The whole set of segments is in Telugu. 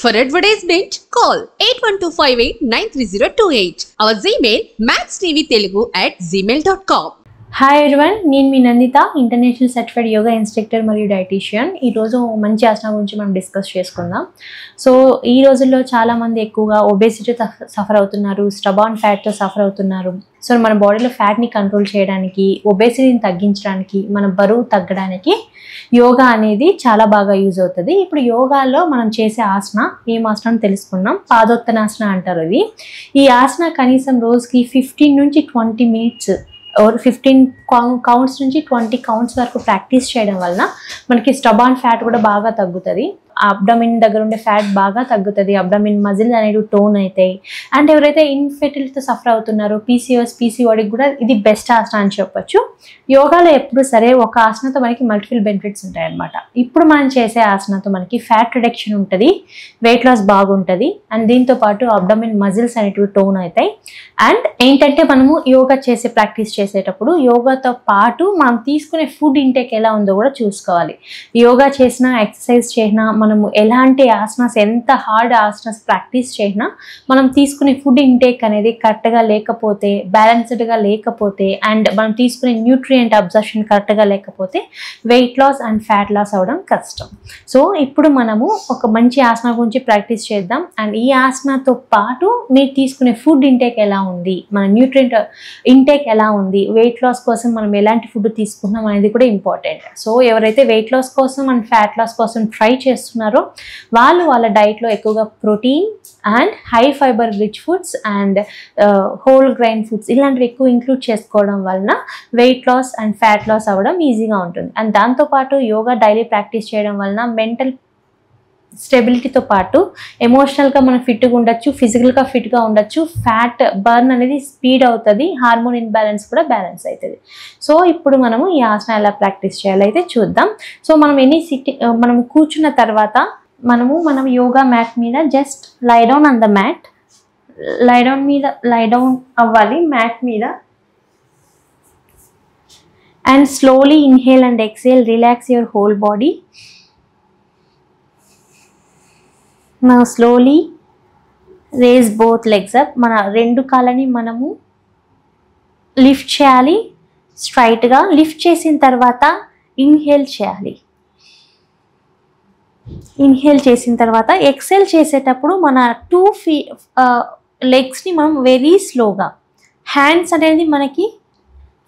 For advertisement, call 8125893028. Our Gmail mathstvtelugu@gmail.com. Hi everyone, నేను మీ Nanditha, international certified yoga instructor మరియు డైటీషియన్. ఈరోజు మంచి ఆసనం గురించి మనం డిస్కస్ చేసుకుందాం. సో ఈ రోజుల్లో చాలామంది ఎక్కువగా ఒబేసిటీతో సఫర్ అవుతున్నారు, స్టబాన్ ఫ్యాట్తో సఫర్ అవుతున్నారు. సో మన బాడీలో ఫ్యాట్ని కంట్రోల్ చేయడానికి, ఒబేసిటీని తగ్గించడానికి, మన బరువు తగ్గడానికి యోగా అనేది చాలా బాగా యూజ్ అవుతుంది. ఇప్పుడు యోగాలో మనం చేసే ఆసన ఏం ఆసనం తెలుసుకున్నాం. పాదోత్తనాసన అంటారు. ఈ ఆసన కనీసం రోజుకి 15 నుంచి 20 మినిట్స్ 15 కౌంట్స్ నుంచి 20 కౌంట్స్ వరకు ప్రాక్టీస్ చేయడం వలన మనకి స్టబాన్ ఫ్యాట్ కూడా బాగా తగ్గుతుంది. అబ్డమిన్ దగ్గర ఉండే ఫ్యాట్ బాగా తగ్గుతుంది. అబ్డమిన్ మజిల్ అనేవి టోన్ అవుతాయి. అండ్ ఎవరైతే ఇన్ఫెర్టిలిటీతో సఫర్ అవుతున్నారో, పీసీఓడికి కూడా ఇది బెస్ట్ ఆసన అని చెప్పొచ్చు. యోగాలో ఎప్పుడు సరే ఒక ఆసనతో మనకి మల్టిపుల్ బెనిఫిట్స్ ఉంటాయి అన్నమాట. ఇప్పుడు మనం చేసే ఆసనతో మనకి ఫ్యాట్ రిడక్షన్ ఉంటుంది, వెయిట్ లాస్ బాగుంటుంది, అండ్ దీంతో పాటు అబ్డమిన్ మజిల్స్ అనేటివి టోన్ అవుతాయి. అండ్ ఏంటంటే మనము యోగా ప్రాక్టీస్ చేసేటప్పుడు యోగాతో పాటు మనం తీసుకునే ఫుడ్ ఇంటేక్ ఎలా ఉందో కూడా చూసుకోవాలి. యోగా చేసినా, ఎక్సర్సైజ్ చేసినా, మనము ఎలాంటి ఆసనాస్, ఎంత హార్డ్ ఆసనాస్ ప్రాక్టీస్ చేసినా మనం తీసుకునే ఫుడ్ ఇంటేక్ అనేది కరెక్ట్గా లేకపోతే, బ్యాలెన్స్డ్గా లేకపోతే, అండ్ మనం తీసుకునే న్యూట్రియంట్ అబ్జర్ప్షన్ కరెక్ట్గా లేకపోతే weight loss and fat loss అవ్వడం కష్టం. సో ఇప్పుడు మనము ఒక మంచి ఆసన గురించి ప్రాక్టీస్ చేద్దాం. అండ్ ఈ ఆసనతో పాటు మీరు తీసుకునే ఫుడ్ ఇంటేక్ ఎలా ఉంది, మన న్యూట్రియంట్ ఇంటేక్ ఎలా ఉంది, వెయిట్ లాస్ కోసం మనం ఎలాంటి ఫుడ్ తీసుకుంటున్నాం అనేది కూడా ఇంపార్టెంట్. సో ఎవరైతే వెయిట్ లాస్ కోసం అండ్ ఫ్యాట్ లాస్ కోసం ట్రై చేస్తున్నారో వాళ్ళు వాళ్ళ డైట్లో ఎక్కువగా protein and high fibre rich foods and whole grain foods ఇలాంటివి ఎక్కువ ఇంక్లూడ్ చేసుకోవడం వలన weight loss and fat loss అవ్వడం ఈజీగా ఉంటుంది. అండ్ దాంతోపాటు యోగా డైలీ ప్రాక్టీస్ చేయడం వలన మెంటల్ స్టెబిలిటీతో పాటు ఎమోషనల్గా మనం ఫిట్గా ఉండొచ్చు, ఫిజికల్గా ఫిట్గా ఉండొచ్చు, ఫ్యాట్ బర్న్ అనేది స్పీడ్ అవుతుంది, హార్మోన్ ఇన్బ్యాలెన్స్ కూడా బ్యాలెన్స్ అవుతుంది. సో ఇప్పుడు మనము ఈ ఆసన ఎలా ప్రాక్టీస్ చేయాలైతే చూద్దాం. సో మనం కూర్చున్న తర్వాత మనం యోగా మ్యాట్ మీద just lie down on the mat, lie down అవ్వాలి మ్యాట్ మీద. And slowly inhale and exhale, relax your whole body. Now slowly raise both legs up. మన రెండు కాళ్ళని మనము లిఫ్ట్ చేయాలి. స్ట్రైట్గా లిఫ్ట్ చేసిన తర్వాత ఇన్హేల్ చేయాలి. ఇన్హేల్ చేసిన తర్వాత ఎక్సేల్ చేసేటప్పుడు మన 2 లెగ్స్ని మనం వెరీ స్లోగా, హ్యాండ్స్ అనేది మనకి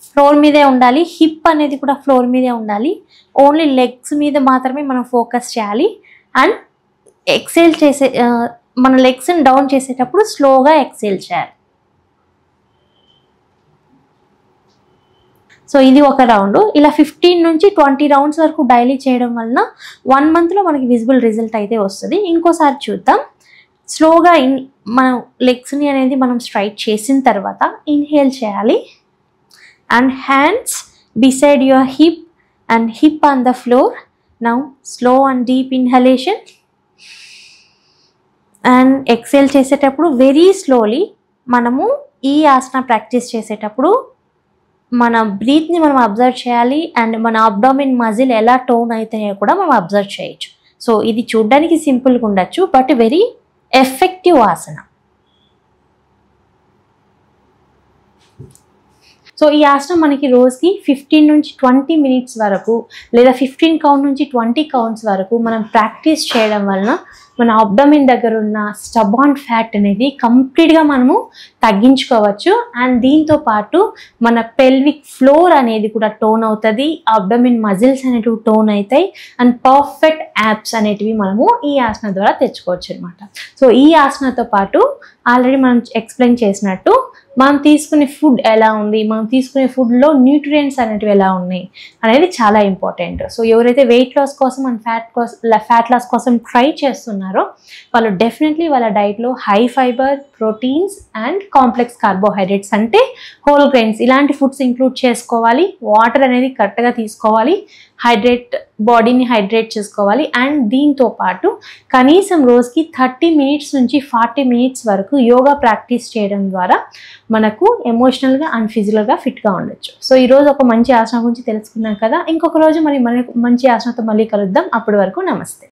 ఫ్లోర్ మీదే ఉండాలి, హిప్ అనేది కూడా ఫ్లోర్ మీదే ఉండాలి. ఓన్లీ లెగ్స్ మీద మాత్రమే మనం ఫోకస్ చేయాలి. అండ్ ఎక్సేల్ మన లెగ్స్ని డౌన్ చేసేటప్పుడు స్లోగా ఎక్సేల్ చేయాలి. సో ఇది ఒక రౌండ్. ఇలా 15 నుంచి 20 రౌండ్స్ వరకు డైలీ చేయడం వలన 1 మంత్లో మనకి విజిబుల్ రిజల్ట్ అయితే వస్తుంది. ఇంకోసారి చూద్దాం. స్లోగా మన లెగ్స్ని అనేది మనం స్ట్రైట్ చేసిన తర్వాత ఇన్హేల్ చేయాలి. And hands beside your hip and hip on the floor. Now slow and deep inhalation. And exhale చేసేటప్పుడు వెరీ స్లోలీ మనము ఈ ఆసన ప్రాక్టీస్ చేసేటప్పుడు మన బ్రీత్ని మనం అబ్జర్వ్ చేయాలి. అండ్ మన అబ్డామిన్ మజిల్ ఎలా టోన్ అవుతాయో కూడా మనం అబ్జర్వ్ చేయొచ్చు. సో ఇది చూడడానికి సింపుల్గా ఉండొచ్చు, but very effective Haasan. So ఈ ఆసనం మనకి రోజుకి 15 నుంచి 20 మినిట్స్ వరకు, లేదా 15 కౌంట్ నుంచి 20 కౌంట్స్ వరకు మనం ప్రాక్టీస్ చేయడం వలన మన అబ్డమిన్ దగ్గర ఉన్న స్టబాన్ ఫ్యాట్ అనేది కంప్లీట్గా మనము తగ్గించుకోవచ్చు. అండ్ దీంతో పాటు మన పెల్విక్ ఫ్లోర్ అనేది కూడా టోన్ అవుతుంది, అబ్డమిన్ మజిల్స్ అనేటివి టోన్ అవుతాయి, అండ్ పర్ఫెక్ట్ యాప్స్ అనేటివి మనము ఈ ఆసన ద్వారా తెచ్చుకోవచ్చు అనమాట. సో ఈ ఆసనతో పాటు ఆల్రెడీ మనం ఎక్స్ప్లెయిన్ చేసినట్టు మనం తీసుకునే ఫుడ్ ఎలా ఉంది, మనం తీసుకునే ఫుడ్లో న్యూట్రియంట్స్ అనేటివి ఎలా ఉన్నాయి అనేది చాలా ఇంపార్టెంట్. సో ఎవరైతే వెయిట్ లాస్ కోసం అండ్ ఫ్యాట్ లాస్ కోసం ట్రై చేస్తున్నారో వాళ్ళు డెఫినెట్లీ వాళ్ళ డైట్లో high fibre, proteins and complex carbohydrates అంటే హోల్ గ్రెయిన్స్ ఇలాంటి ఫుడ్స్ ఇంక్లూడ్ చేసుకోవాలి. వాటర్ అనేది కరెక్ట్గా తీసుకోవాలి, బాడీని హైడ్రేట్ చేసుకోవాలి. అండ్ దీంతో పాటు కనీసం రోజుకి 30 మినిట్స్ నుంచి 40 మినిట్స్ వరకు యోగా ప్రాక్టీస్ చేయడం ద్వారా మనకు ఎమోషనల్గా అండ్ ఫిజికల్గా ఫిట్గా ఉండొచ్చు. సో ఈరోజు ఒక మంచి ఆసన గురించి తెలుసుకున్నాం కదా. ఇంకొక రోజు మరి మంచి ఆసనతో మళ్ళీ కలుద్దాం. అప్పటి వరకు నమస్తే.